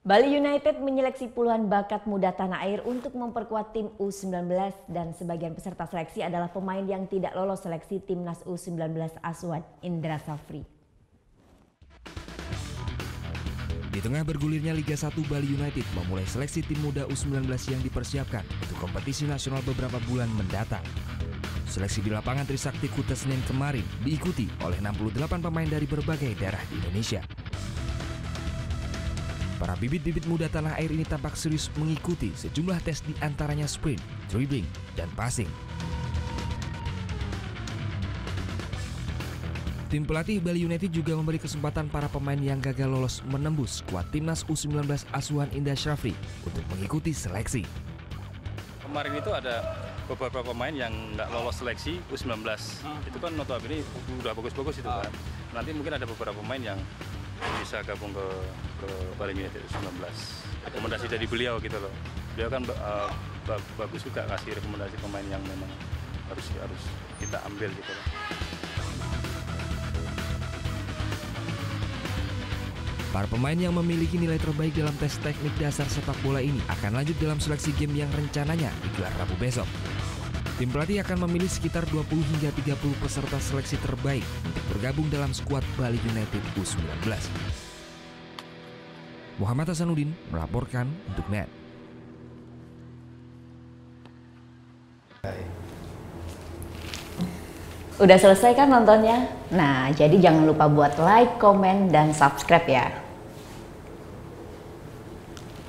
Bali United menyeleksi puluhan bakat muda tanah air untuk memperkuat tim U19 dan sebagian peserta seleksi adalah pemain yang tidak lolos seleksi timnas U19 asuhan Indra Safri. Di tengah bergulirnya Liga 1, Bali United memulai seleksi tim muda U19 yang dipersiapkan untuk kompetisi nasional beberapa bulan mendatang. Seleksi di lapangan Trisakti Kuta Senin kemarin diikuti oleh 68 pemain dari berbagai daerah di Indonesia. Para bibit-bibit muda tanah air ini tampak serius mengikuti sejumlah tes di antaranya sprint, dribbling, dan passing. Tim pelatih Bali United juga memberi kesempatan para pemain yang gagal lolos menembus skuad timnas U19 asuhan Indra Safri untuk mengikuti seleksi. Kemarin itu ada beberapa pemain yang nggak lolos seleksi U19. Itu kan notabene udah bagus-bagus itu kan. Nanti mungkin ada beberapa pemain yang bisa gabung ke Bali United U19. Rekomendasi dari beliau gitu loh. Beliau kan bagus juga kasih rekomendasi pemain yang memang harus kita ambil gitu loh. Para pemain yang memiliki nilai terbaik dalam tes teknik dasar sepak bola ini akan lanjut dalam seleksi game yang rencananya digelar Rabu besok. Tim pelatih akan memilih sekitar 20 hingga 30 peserta seleksi terbaik untuk bergabung dalam skuad Bali United U19. Muhammad Hasanuddin melaporkan untuk NET. Udah selesai kan nontonnya? Nah, jadi jangan lupa buat like, komen, dan subscribe ya.